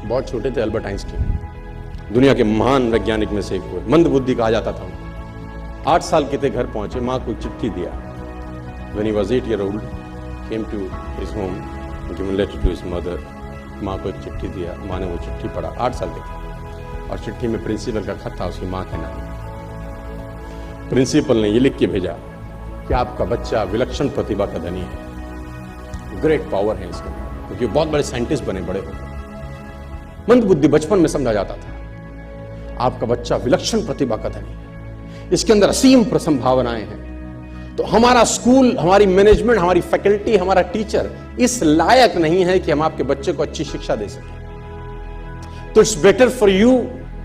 बहुत छोटे थे अल्बर्ट आइंस्टीन, दुनिया के महान वैज्ञानिक में से एक हुए, मंद बुद्धि कहा जाता था। 8 साल के थे, घर पहुंचे, माँ को चिट्ठी दिया। When he was 8 years old, came to his home, given letter to his mother. माँ को एक चिट्ठी दिया, माँ ने वो चिट्ठी पढ़ा। 8 साल के थे और चिट्ठी में प्रिंसिपल का खत था उसकी माँ के नाम। प्रिंसिपल ने ये लिख के भेजा कि आपका बच्चा विलक्षण प्रतिभा का धनी है, ग्रेट पावर है इसके, क्योंकि बहुत बड़े साइंटिस्ट बने, बड़े हो। मंद बुद्धि बचपन में समझा जाता था। आपका बच्चा विलक्षण प्रतिभा का धनी है, इसके अंदर असीम संभावनाएं हैं। तो हमारा स्कूल, हमारी मैनेजमेंट, हमारी फैकल्टी, हमारा टीचर इस लायक नहीं है कि हम आपके बच्चे को अच्छी शिक्षा दे सकें। तो it's better for you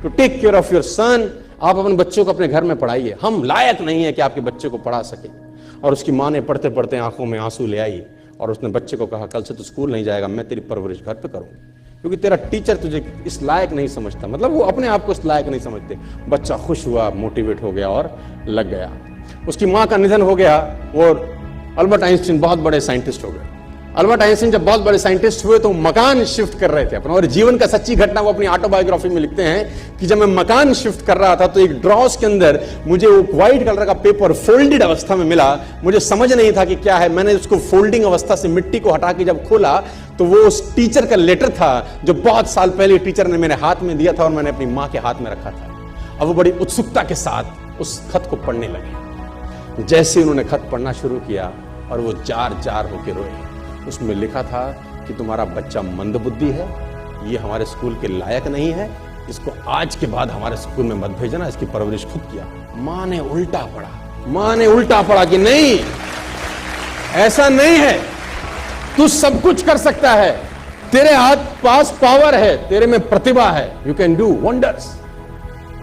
to take care of your son. आप अपने बच्चों को अपने घर में पढ़ाइए। हम लायक नहीं है कि आपके बच्चे को पढ़ा सके। और उसकी माँ ने पढ़ते पढ़ते आंखों में आंसू ले आई और उसने बच्चे को कहा, कल से तो स्कूल नहीं जाएगा, मैं तेरी परवरिश घर पे करूंगी, क्योंकि तेरा टीचर तुझे इस लायक नहीं समझता। मतलब वो अपने आप को इस लायक नहीं समझते। बच्चा खुश हुआ, मोटिवेट हो गया और लग गया। उसकी माँ का निधन हो गया और अल्बर्ट आइंस्टीन बहुत बड़े साइंटिस्ट हो गए। अल्बर्ट आइंस्टीन जब बहुत बड़े साइंटिस्ट हुए तो मकान शिफ्ट कर रहे थे अपना, और जीवन का सच्ची घटना वो अपनी ऑटोबायोग्राफी में लिखते हैं कि जब मैं मकान शिफ्ट कर रहा था तो एक ड्रॉस के अंदर मुझे वो व्हाइट कलर का पेपर फोल्डेड अवस्था में मिला। मुझे समझ नहीं था कि क्या है। मैंने उसको फोल्डिंग अवस्था से मिट्टी को हटा के जब खोला तो वो उस टीचर का लेटर था जो बहुत साल पहले टीचर ने मेरे हाथ में दिया था और मैंने अपनी माँ के हाथ में रखा था। अब वो बड़ी उत्सुकता के साथ उस खत को पढ़ने लगे। जैसे उन्होंने खत पढ़ना शुरू किया और वो जार जार होकर रोए। उसमें लिखा था कि तुम्हारा बच्चा मंद बुद्धि है, ये हमारे स्कूल के लायक नहीं है, इसको आज के बाद हमारे स्कूल में मत भेजना, इसकी परवरिश खुद किया। माँ ने उल्टा पढ़ा, माँ ने उल्टा पढ़ा कि नहीं, ऐसा नहीं है, तू सब कुछ कर सकता है, तेरे हाथ पास पावर है, तेरे में प्रतिभा है, यू कैन डू वंडर्स।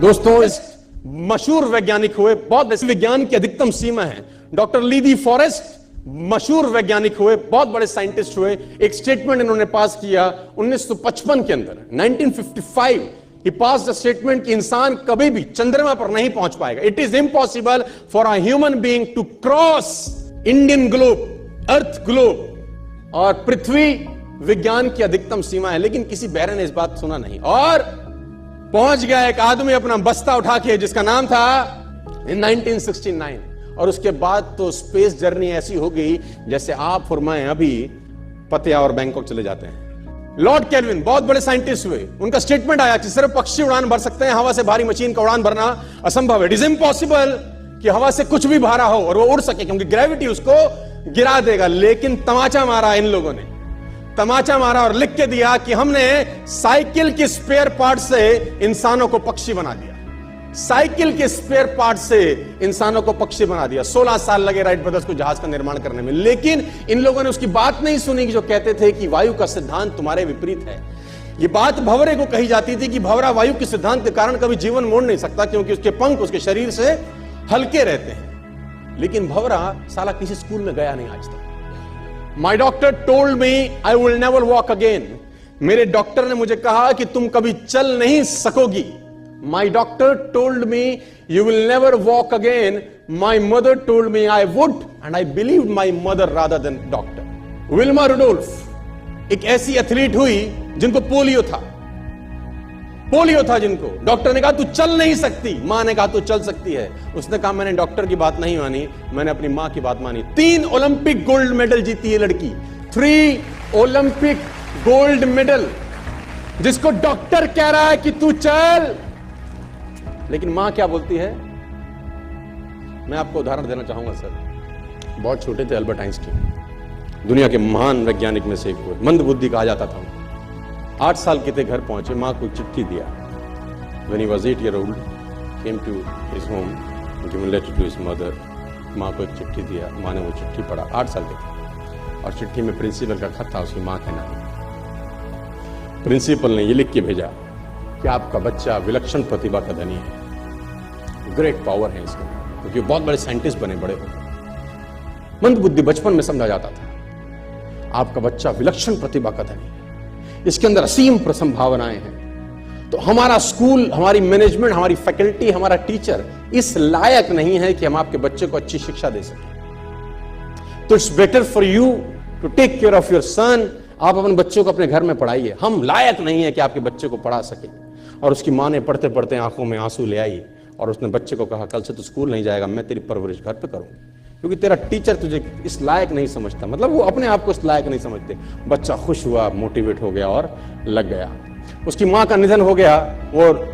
दोस्तों, इस मशहूर वैज्ञानिक हुए, बहुत विज्ञान की अधिकतम सीमा है। डॉक्टर ली दी फॉरेस्ट मशहूर वैज्ञानिक हुए, बहुत बड़े साइंटिस्ट हुए। एक स्टेटमेंट इन्होंने पास किया 1955 के अंदर, 1955 ही पास द स्टेटमेंट कि इंसान कभी भी चंद्रमा पर नहीं पहुंच पाएगा। It is impossible for a human being to cross Indian globe, earth globe. और पृथ्वी विज्ञान की अधिकतम सीमा है, लेकिन किसी बहरे ने इस बात सुना नहीं और पहुंच गया एक आदमी अपना बस्ता उठा के, जिसका नाम था इन 1969। और उसके बाद तो स्पेस जर्नी ऐसी हो गई जैसे आप और मैं अभी पतिया और बैंकॉक चले जाते हैं। लॉर्ड केल्विन बहुत बड़े साइंटिस्ट हुए, उनका स्टेटमेंट आया कि सिर्फ पक्षी उड़ान भर सकते हैं, हवा से भारी मशीन का उड़ान भरना असंभव है। इट इज इम्पॉसिबल कि हवा से कुछ भी भारा हो और वो उड़ सके, क्योंकि ग्रेविटी उसको गिरा देगा। लेकिन तमाचा मारा इन लोगों ने, तमाचा मारा और लिख के दिया कि हमने साइकिल के स्पेयर पार्ट से इंसानों को पक्षी बना दिया। साइकिल के स्पेयर पार्ट से इंसानों को पक्षी बना दिया। 16 साल लगे राइट ब्रदर्स को जहाज का निर्माण करने में, लेकिन इन लोगों ने उसकी बात नहीं सुनी कि जो कहते थे कि वायु का सिद्धांत तुम्हारे विपरीत है। ये बात भंवरे को कही जाती थी कि भंवरा वायु के सिद्धांत के कारण कभी जीवन मोड़ नहीं सकता, क्योंकि उसके पंख उसके शरीर से हल्के रहते हैं। लेकिन भंवरा साला किसी स्कूल में गया नहीं आज तक। माई doctor told me I will never walk again. मेरे डॉक्टर ने मुझे कहा कि तुम कभी चल नहीं सकोगी। My doctor told me you will never walk again. My mother told me I would, and I believed my mother rather than doctor. Wilma Rudolph एक ऐसी एथलीट हुई जिनको पोलियो था, जिनको डॉक्टर ने कहा तू चल नहीं सकती, मां ने कहा तू चल सकती है। उसने कहा मैंने डॉक्टर की बात नहीं मानी, मैंने अपनी मां की बात मानी। 3 ओलंपिक गोल्ड मेडल जीती है लड़की, 3 ओलंपिक गोल्ड मेडल, जिसको डॉक्टर कह रहा है कि तू चल। लेकिन मां क्या बोलती है? मैं आपको उदाहरण देना चाहूंगा सर। बहुत छोटे थे अल्बर्ट आइंस्टीन, दुनिया के महान वैज्ञानिक में से एक हुए, मंद बुद्धि कहा जाता था। 8 साल के थे, घर पहुंचे, मां को चिट्ठी दिया। When he was 8 years old, came to his home, given letter to his mother. मां को एक चिट्ठी दिया, मां ने वो चिट्ठी पढ़ा। 8 साल के थे और चिट्ठी में प्रिंसिपल का खत था उसकी मां के नाम। प्रिंसिपल ने ये लिख के भेजा कि आपका बच्चा विलक्षण प्रतिभा का धनी है, ग्रेट पावर है इसमें, क्योंकि बहुत बड़े साइंटिस्ट बने, बड़े हो। मंद बुद्धि बचपन में समझा जाता था। आपका बच्चा विलक्षण प्रतिभा का धनी है, इसके अंदर असीम संभावनाएं हैं। तो हमारा स्कूल, हमारी मैनेजमेंट, हमारी फैकल्टी, हमारा टीचर इस लायक नहीं है कि हम आपके बच्चे को अच्छी शिक्षा दे सकें। तो it's better for you to take care of your son. आप अपने बच्चों को अपने घर में पढ़ाइए। हम लायक नहीं है कि आपके बच्चे को पढ़ा सके। और उसकी माँ ने पढ़ते पढ़ते आंखों में आंसू ले आई और उसने बच्चे को कहा, कल से तू स्कूल नहीं जाएगा, मैं तेरी परवरिश घर पे करूंगी, क्योंकि तेरा टीचर तुझे इस लायक नहीं समझता। मतलब वो अपने आप को इस लायक नहीं समझते। बच्चा खुश हुआ, मोटिवेट हो गया और लग गया। उसकी माँ का निधन हो गया और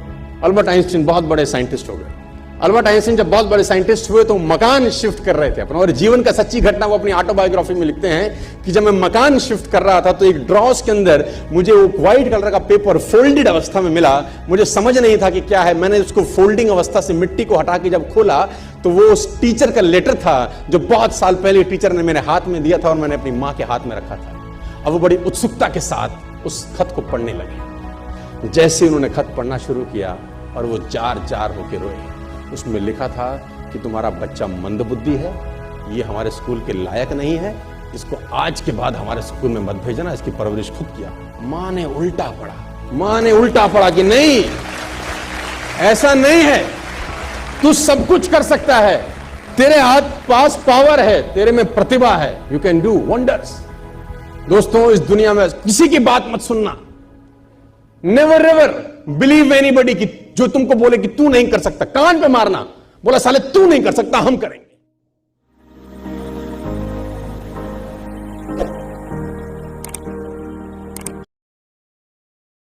अल्बर्ट आइंस्टीन बहुत बड़े साइंटिस्ट हो गए। अल्बर्ट आइंस्टीन जब बहुत बड़े साइंटिस्ट हुए तो मकान शिफ्ट कर रहे थे अपना, और जीवन का सच्ची घटना वो अपनी ऑटोबायोग्राफी में लिखते हैं कि जब मैं मकान शिफ्ट कर रहा था तो एक ड्रॉस के अंदर मुझे वो व्हाइट कलर का पेपर फोल्डेड अवस्था में मिला। मुझे समझ नहीं था कि क्या है। मैंने उसको फोल्डिंग अवस्था से मिट्टी को हटा के जब खोला तो वो उस टीचर का लेटर था जो बहुत साल पहले टीचर ने मेरे हाथ में दिया था और मैंने अपनी माँ के हाथ में रखा था। अब वो बड़ी उत्सुकता के साथ उस खत को पढ़ने लगे। जैसे उन्होंने खत पढ़ना शुरू किया और वो जार जार होके रोए। उसमें लिखा था कि तुम्हारा बच्चा मंदबुद्धि है, ये हमारे स्कूल के लायक नहीं है, इसको आज के बाद हमारे स्कूल में मत भेजना, इसकी परवरिश खुद किया। माँ ने उल्टा पढ़ा, माँ ने उल्टा पढ़ा कि नहीं, ऐसा नहीं है, तू सब कुछ कर सकता है, तेरे हाथ पास पावर है, तेरे में प्रतिभा है, यू कैन डू वंडर्स। दोस्तों, इस दुनिया में किसी की बात मत सुनना। नेवर एवर बिलीव एनीबॉडी कि जो तुमको बोले कि तू नहीं कर सकता, कान पे मारना, बोला साले तू नहीं कर सकता, हम करेंगे।